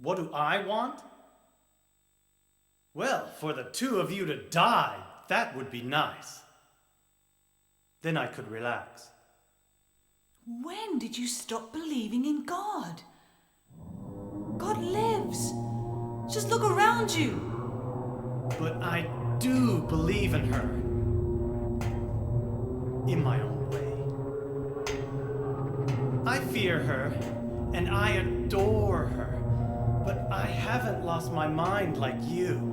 What do I want? Well, for the two of you to die, that would be nice. Then I could relax. When did you stop believing in God? God lives. Just look around you. But I do believe in her. In my own way. I fear her, and I adore her. But I haven't lost my mind like you.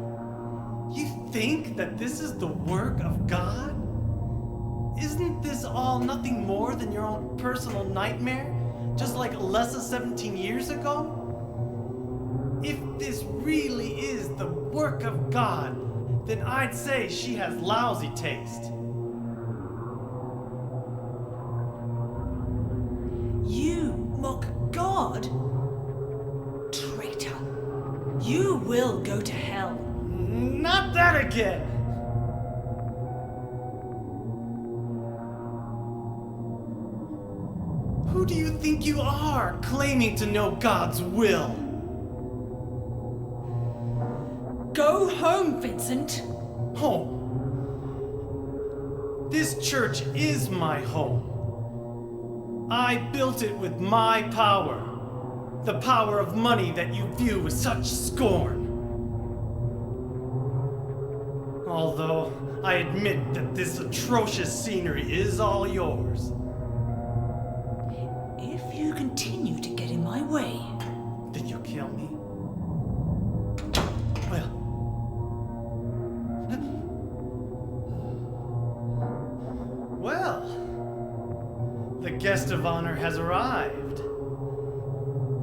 You think that this is the work of God? Isn't this all nothing more than your own personal nightmare? Just like Alessa 17 years ago? If this really is the work of God, then I'd say she has lousy taste. You mock God? Traitor. You will go to hell. Not that again! Who do you think you are, claiming to know God's will? Go home, Vincent. Home. This church is my home. I built it with my power. The power of money that you view with such scorn. Although I admit that this atrocious scenery is all yours. If you continue to get in my way, Then you kill me? Well. Well. The guest of honor has arrived.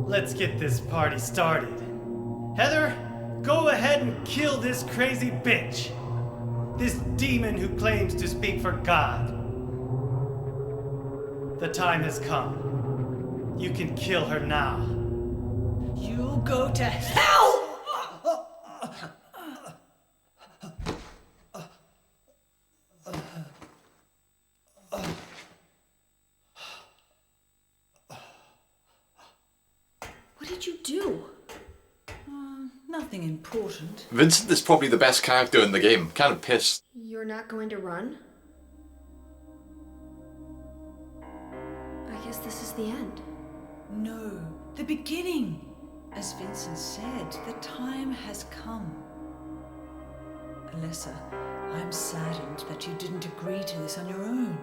Let's get this party started. Heather, go ahead and kill this crazy bitch. This demon who claims to speak for God. The time has come. You can kill her now. you'll go to hell! What did you do? Nothing important. Vincent is probably the best character in the game. Kind of pissed. You're not going to run? I guess this is the end. No, the beginning. As Vincent said, the time has come. Alessa, I'm saddened that you didn't agree to this on your own.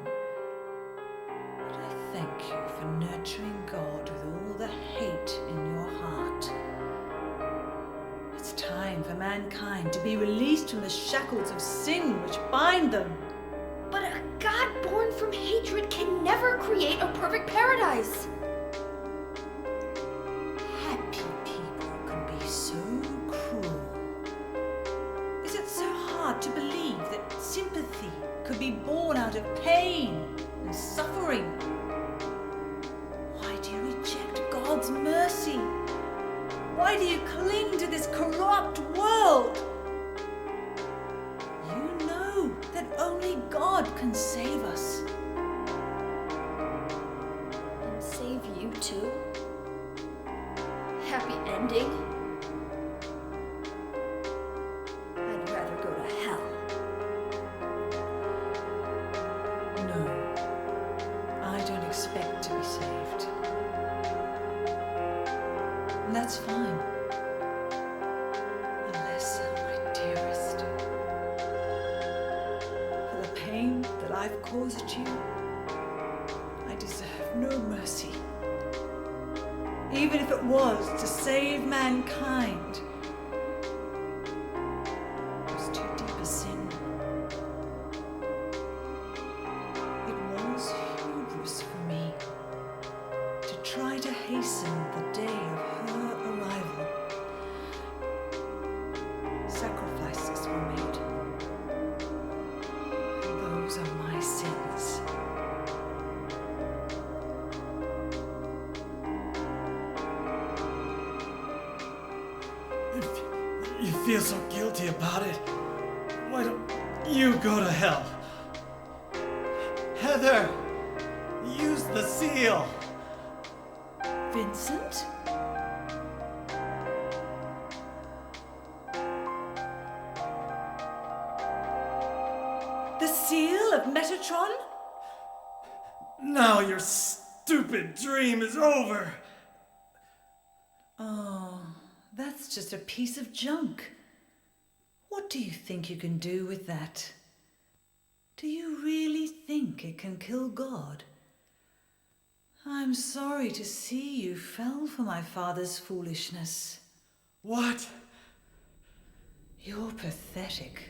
But I thank you for nurturing God with all the hate in your heart. It's time for mankind to be released from the shackles of sin which bind them. But a God born from hatred can never create a perfect paradise. Happy people can be so cruel. Is it so hard to believe that sympathy could be born out of pain and suffering? Why do you reject God's mercy? Why do you cling to this corrupt world? You know that only God can save us. And save you too? Happy ending? I'd rather go to hell. No, I don't expect to be saved. And that's fine. Alessa, my dearest. For the pain that I've caused you, I deserve no mercy. Even if it was to save mankind. It was too deep a sin. It was hubris for me to try to hasten the day of her arrival. Sacrifices were made. And those are my sins. If you feel so guilty about it, why don't you go to hell? Heather, use the seal. Vincent? on, Metatron? Now your stupid dream is over. Oh, that's just a piece of junk. What do you think you can do with that? Do you really think it can kill God? I'm sorry to see you fell for my father's foolishness. What? You're pathetic.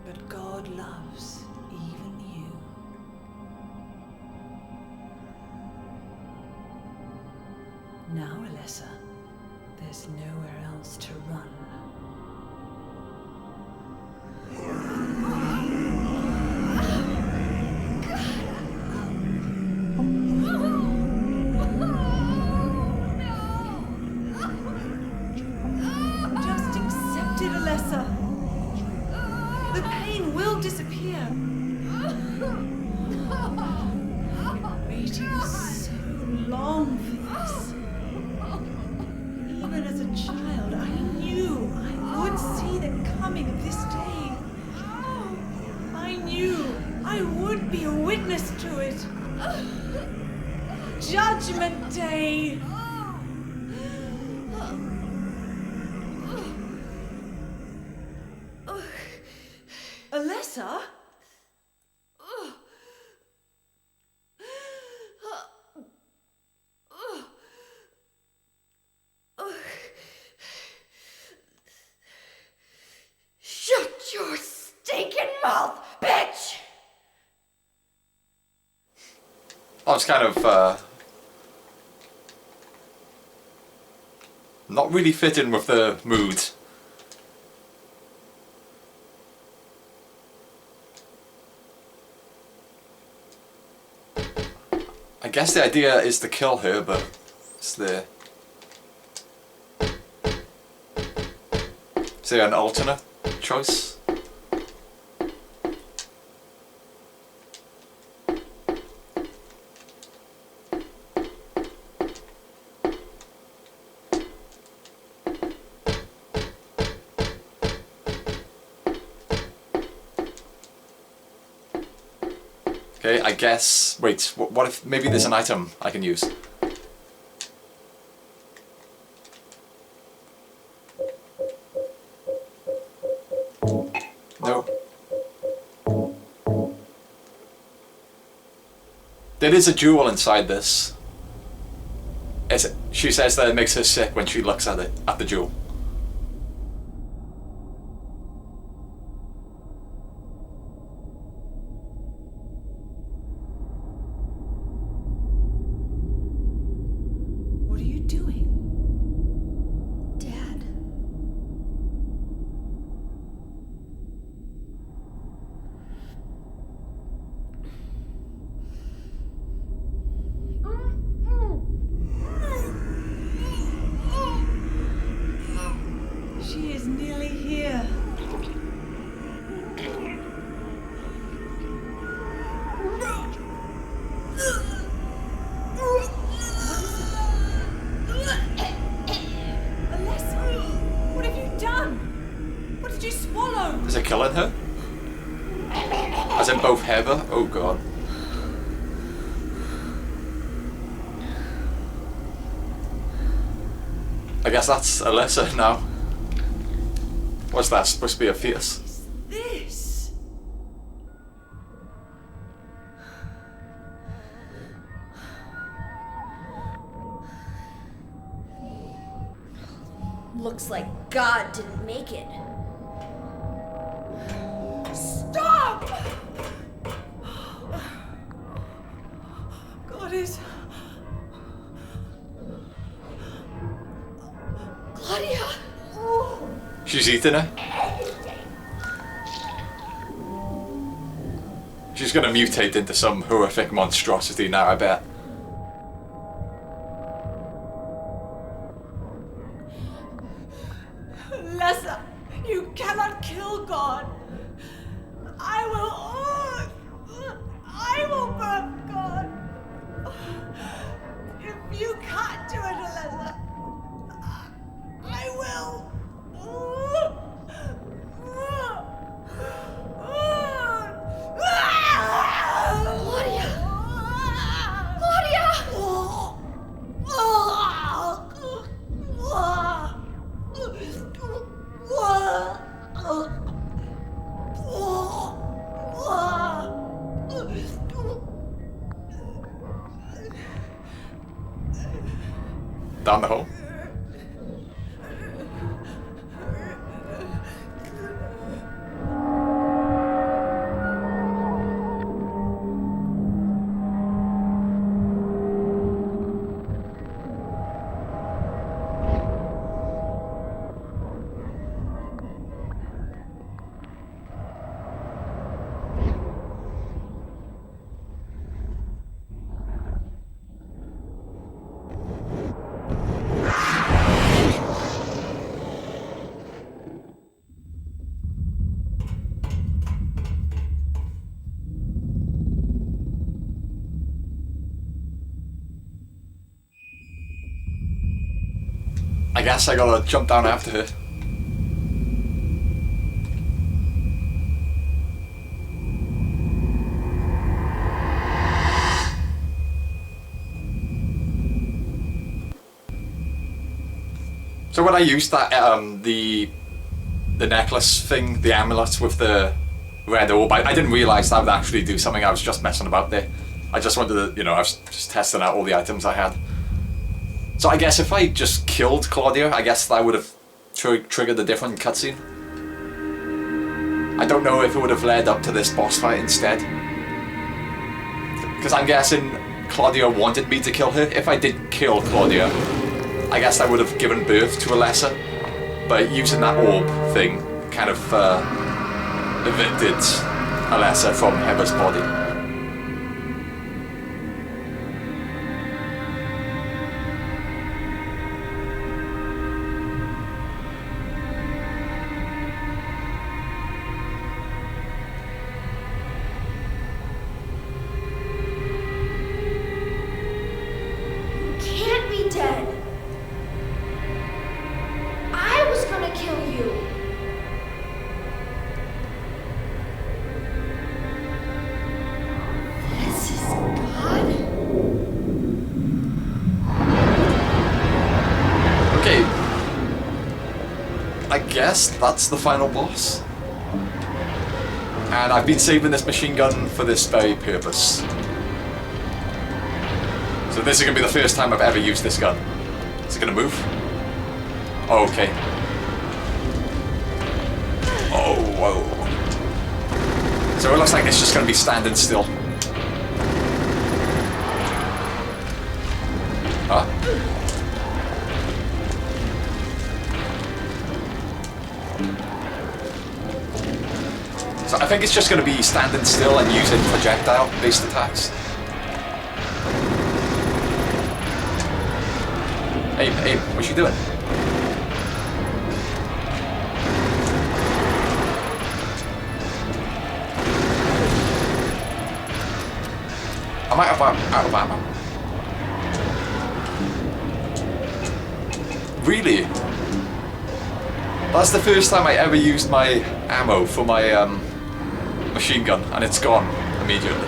But God loves even you. Now, Alessa, there's nowhere else to run. Just accept it, Alessa. The pain will disappear. I've been waiting so long for this. Even as a child, I knew I would see the coming of this day. I knew I would be a witness to it. Judgment Day. Alessa? Shut your stinking mouth, bitch! I was kind of not really fitting with the mood. I guess the idea is to kill her, but is there an alternate choice? Okay, I guess... Wait, what if maybe there's an item I can use? No. There is a jewel inside this. She says that it makes her sick when she looks at it, at the jewel. What are you doing? Dad. She is nearly here. Alessa, what have you done? What did you swallow? Is it killing her? As in both Heather? Oh god. I guess that's Alessa now. What's that? Supposed to be a fetus? This. Looks like God didn't make it. Stop! God is. Claudia! She's eating her. She's gonna mutate into some horrific monstrosity now, I bet. Alessa, you cannot kill God. down the hole. I guess I gotta jump down after her. So when I used that, the necklace thing, the amulet with the red orb, I didn't realise that would actually do something. I was just messing about there. I just wanted to, I was just testing out all the items I had. So I guess if I just killed Claudia, I guess that would have triggered a different cutscene. I don't know if it would have led up to this boss fight instead. Because I'm guessing Claudia wanted me to kill her. If I did kill Claudia, I guess I would have given birth to Alessa. But using that orb thing kind of evicted Alessa from Heather's body. I guess that's the final boss. And I've been saving this machine gun for this very purpose. So this is going to be the first time I've ever used this gun. Is it going to move? Oh, okay. Oh, whoa. So it looks like it's just going to be standing still. Huh? So I think it's just going to be standing still and using projectile-based attacks. Hey, what's she doing? I might have out of ammo. Really? That's the first time I ever used my ammo for my machine gun, and it's gone immediately.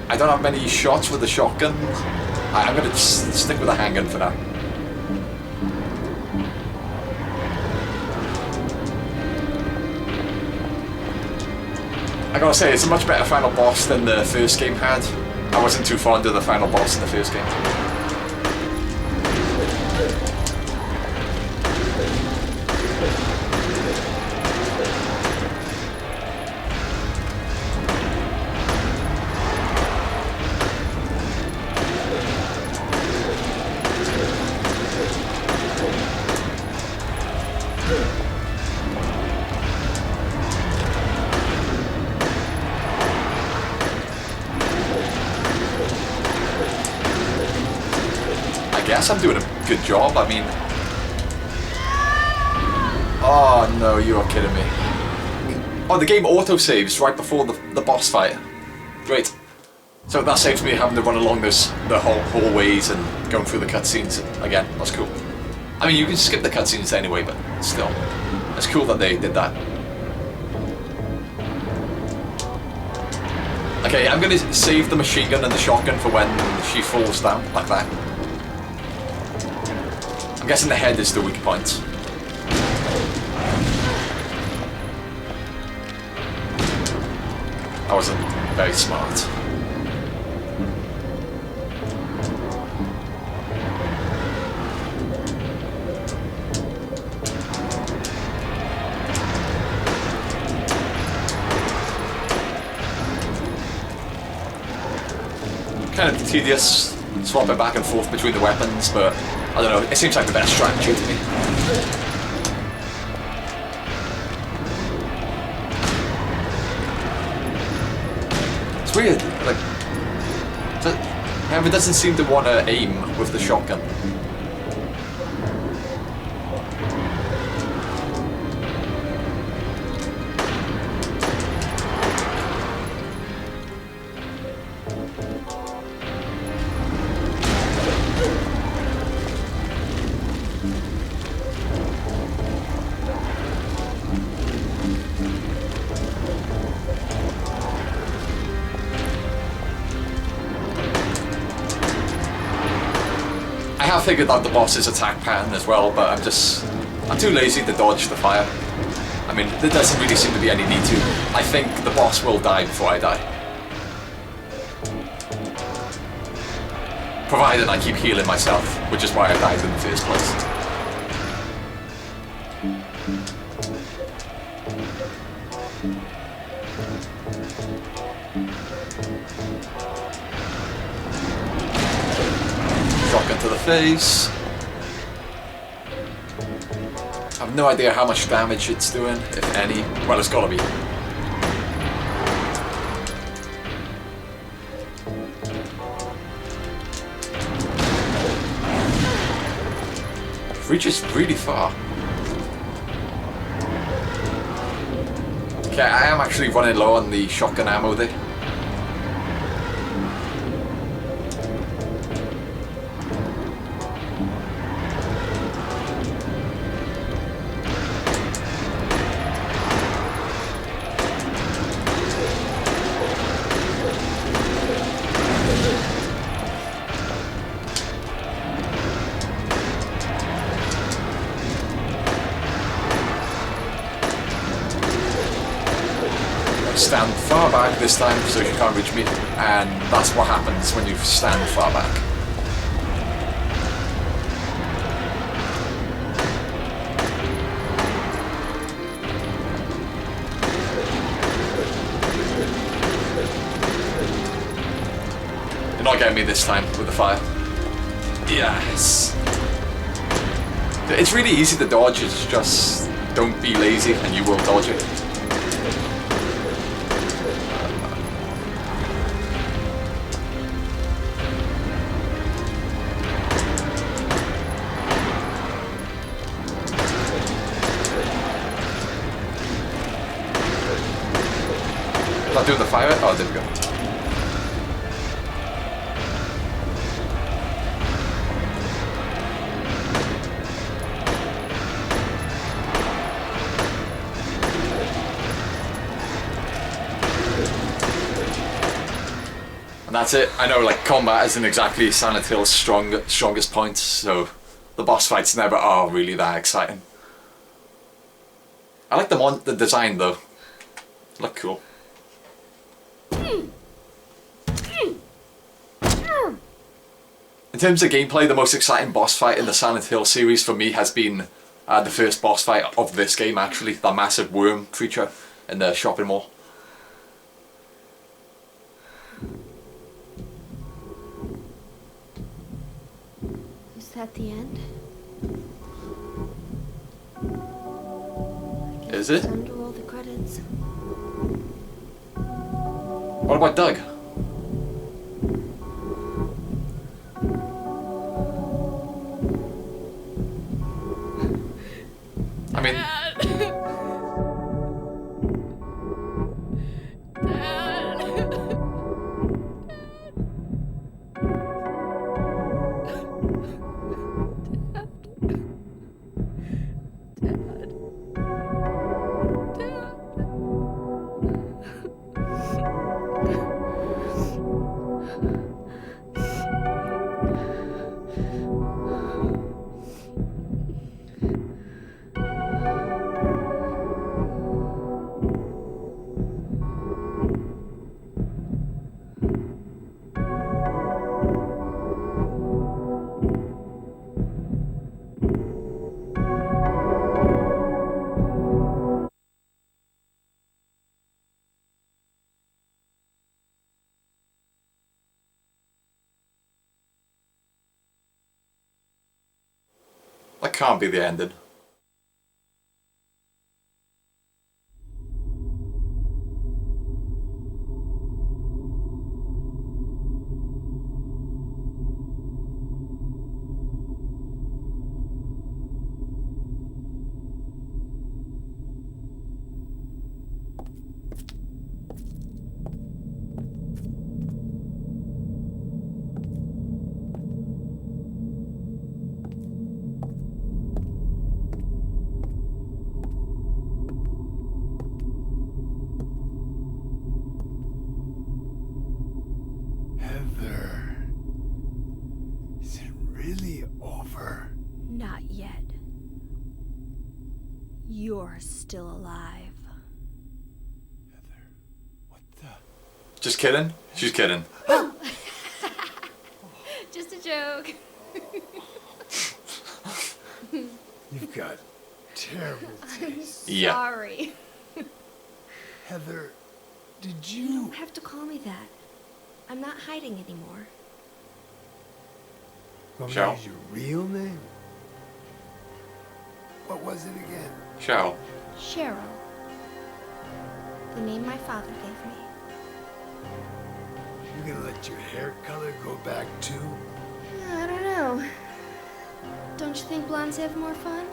I don't have many shots with the shotgun. I'm going to stick with the handgun for now. I gotta say, it's a much better final boss than the first game had. I wasn't too fond of the final boss in the first game. I guess I'm doing a good job. I mean, oh no, you are kidding me. Oh, the game autosaves right before the boss fight. Great. So that saves me having to run along the whole hallways and going through the cutscenes again. That's cool. I mean, you can skip the cutscenes anyway, but still, it's cool that they did that. Okay, I'm gonna save the machine gun and the shotgun for when she falls down like that. I'm guessing the head is the weak point. That wasn't very smart. kind of tedious swapping back and forth between the weapons, but I don't know, it seems like the best strategy to me. It's weird, like, Hammer doesn't seem to want to aim with the shotgun. I figured out the boss's attack pattern as well, but I'm too lazy to dodge the fire. I mean, there doesn't really seem to be any need to. I think the boss will die before I die. Provided I keep healing myself, which is why I died in the first place. Shotgun to the face. I have no idea how much damage it's doing, if any. Well, it's gotta be. It reaches really far. Okay, I am actually running low on the shotgun ammo there. Stand far back this time so she can't reach me, and that's what happens when you stand far back. You're not getting me this time with the fire. Yes. It's really easy to dodge, it's just don't be lazy and you will dodge it. Not doing the fire? Oh, there we go. And that's it. I know, like, combat isn't exactly Silent Hill's strongest point, so the boss fights never are really that exciting. I like the design though. They look cool. In terms of gameplay, the most exciting boss fight in the Silent Hill series for me has been the first boss fight of this game, actually. That massive worm creature in the shopping mall. Is that the end? Is it? Time to roll the credits. What about Doug? I mean... can't be the ending. Heather, is it really over? Not yet. You're still alive. Heather, what the? Just kidding? She's kidding. Just a joke. You've got terrible taste. Yeah. Sorry. Heather, did You you... don't have to call me that. I'm not hiding anymore. Want me to Cheryl? use your real name? What was it again? Cheryl. Cheryl. The name my father gave me. You gonna let your hair color go back too? I don't know. Don't you think blondes have more fun?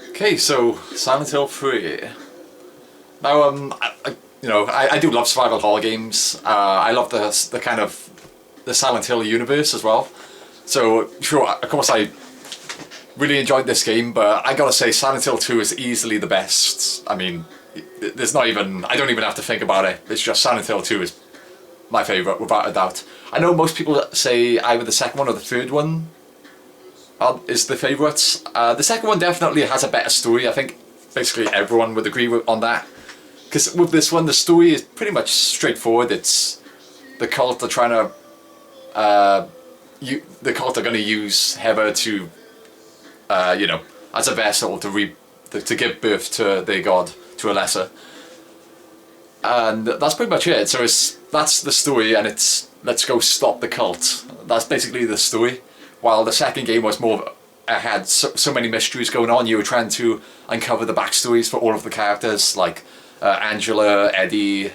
Okay, so Silent Hill 3. Now, I do love survival horror games. I love the kind of the Silent Hill universe as well. So, sure, of course, I really enjoyed this game, but I gotta say, Silent Hill 2 is easily the best. I mean, there's not even, I don't even have to think about it. It's just Silent Hill 2 is my favourite, without a doubt. I know most people say either the second one or the third one is the favourites. The second one definitely has a better story. I think basically everyone would agree on that. Because with this one, the story is pretty much straightforward. It's the cult are trying to, the cult are going to use Heather to, as a vessel to give birth to their god, to Alessa. And that's pretty much it. So that's the story, and it's let's go stop the cult. That's basically the story. While the second game was more, had so many mysteries going on. You were trying to uncover the backstories for all of the characters, like Angela, Eddie,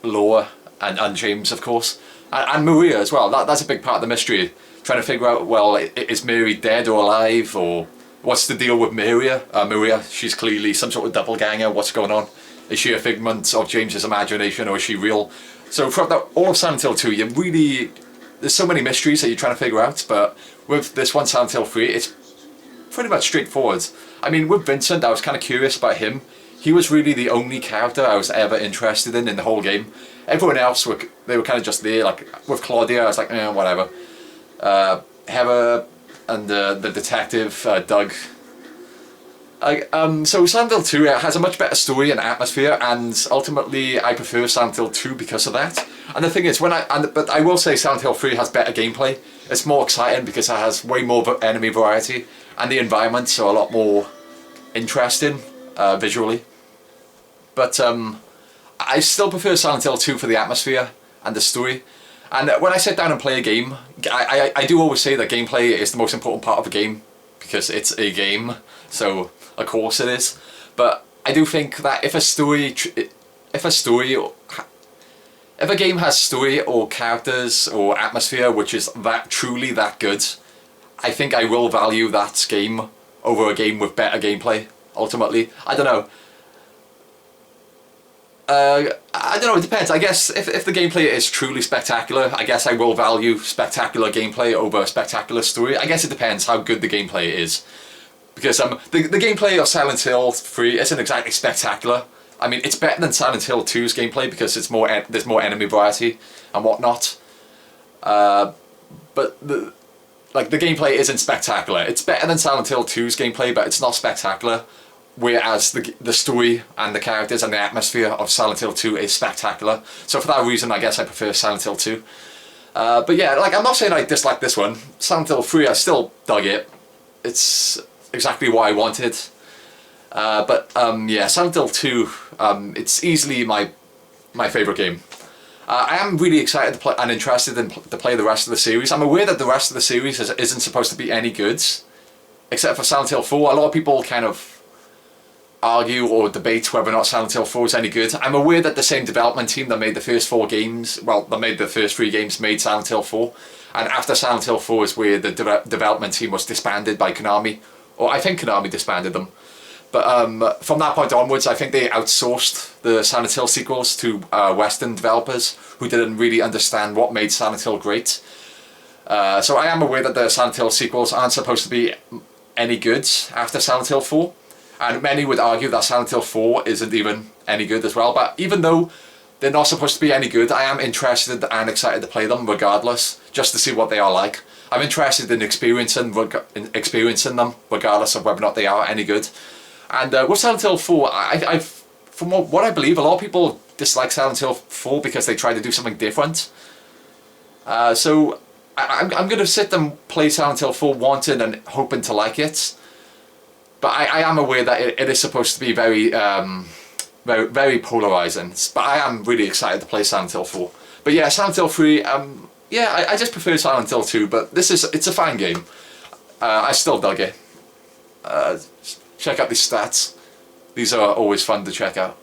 Laura, and James, of course, and Maria as well. That's a big part of the mystery. Trying to figure out, well, is Mary dead or alive, or what's the deal with Maria? Maria, she's clearly some sort of doppelganger. What's going on? Is she a figment of James's imagination, or is she real? So from all of Silent Hill 2, there's so many mysteries that you're trying to figure out, but with this one, Silent Hill 3, it's pretty much straightforward. I mean, with Vincent, I was kind of curious about him. He was really the only character I was ever interested in the whole game. Everyone else, they were kind of just there. Like, with Claudia, I was like, whatever. Heather and the detective, Doug. So Silent Hill 2 has a much better story and atmosphere, and ultimately I prefer Silent Hill 2 because of that. And the thing is, but I will say Silent Hill 3 has better gameplay. It's more exciting because it has way more enemy variety, and the environments are a lot more interesting visually. But I still prefer Silent Hill 2 for the atmosphere and the story. And when I sit down and play a game, I do always say that gameplay is the most important part of a game, because it's a game, so of course it is. But I do think that if a game has story or characters or atmosphere which is truly that good, I think I will value that game over a game with better gameplay, ultimately. I don't know. I don't know, it depends. I guess if the gameplay is truly spectacular, I guess I will value spectacular gameplay over a spectacular story. I guess it depends how good the gameplay is. Because the gameplay of Silent Hill 3 isn't exactly spectacular. I mean, it's better than Silent Hill 2's gameplay because it's there's more enemy variety and whatnot. But the gameplay isn't spectacular. It's better than Silent Hill 2's gameplay, but it's not spectacular. Whereas the story and the characters and the atmosphere of Silent Hill 2 is spectacular. So for that reason, I guess I prefer Silent Hill 2. But yeah, like, I'm not saying I dislike this one. Silent Hill 3, I still dug it. It's exactly what I wanted. Yeah, Silent Hill 2, it's easily my favourite game. I am really excited to play and interested to play the rest of the series. I'm aware that the rest of the series isn't supposed to be any good, except for Silent Hill 4. A lot of people kind of argue or debate whether or not Silent Hill 4 is any good. I'm aware that the same development team that made the first 4 games, well, that made the first 3 games, made Silent Hill 4. And after Silent Hill 4 is where the development team was disbanded by Konami. Or I think Konami disbanded them. But from that point onwards, I think they outsourced the Silent Hill sequels to Western developers who didn't really understand what made Silent Hill great. So I am aware that the Silent Hill sequels aren't supposed to be any good after Silent Hill 4. And many would argue that Silent Hill 4 isn't even any good as well. But even though they're not supposed to be any good, I am interested and excited to play them regardless, just to see what they are like. I'm interested in experiencing them regardless of whether or not they are any good. And with Silent Hill 4, from what I believe, a lot of people dislike Silent Hill 4 because they try to do something different. So I'm going to sit and play Silent Hill 4 wanting and hoping to like it. But I am aware that it is supposed to be very, very polarizing. But I am really excited to play Silent Hill 4. But yeah, Silent Hill 3, yeah, I just prefer Silent Hill 2, but it's a fine game. I still dug it. Check out these stats. These are always fun to check out.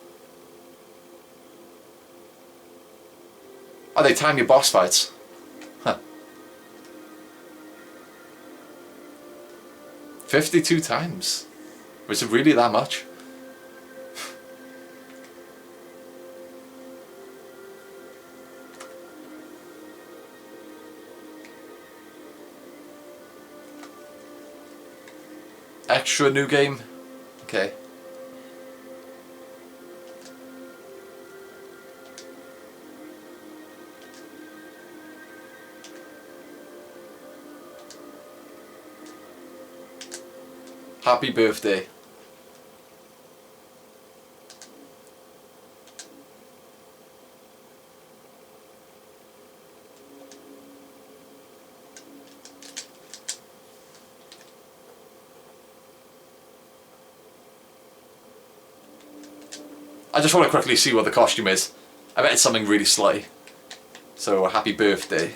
Oh, they time your boss fights. Huh. 52 times. Was it really that much? Extra new game? Okay. Happy birthday. I just want to quickly see what the costume is. I bet it's something really slutty. So, happy birthday.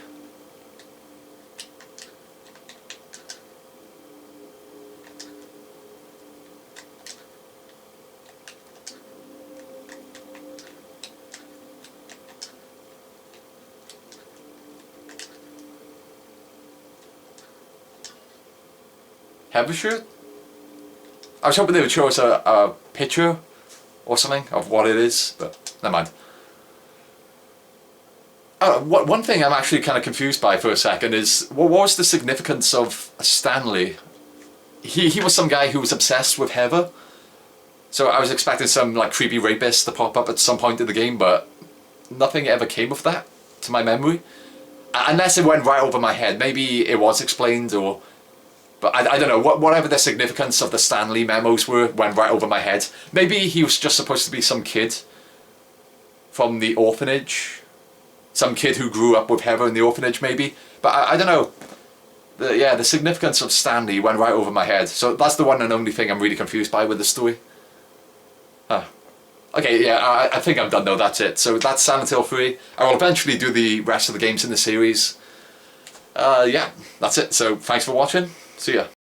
Heavy shirt? I was hoping they would show us a picture or something of what it is, but never mind. One thing I'm actually kind of confused by for a second is, what was the significance of Stanley? He was some guy who was obsessed with Heather, so I was expecting some like creepy rapist to pop up at some point in the game, but nothing ever came of that, to my memory. Unless it went right over my head. Maybe it was explained, or... But I don't know, whatever the significance of the Stanley memos went right over my head. Maybe he was just supposed to be some kid from the orphanage. Some kid who grew up with Heather in the orphanage, maybe. But I don't know. The significance of Stanley went right over my head. So that's the one and only thing I'm really confused by with the story. Huh. Okay, yeah, I think I'm done though, that's it. So that's Silent Hill 3. I will eventually do the rest of the games in the series. Yeah, that's it. So thanks for watching. See ya.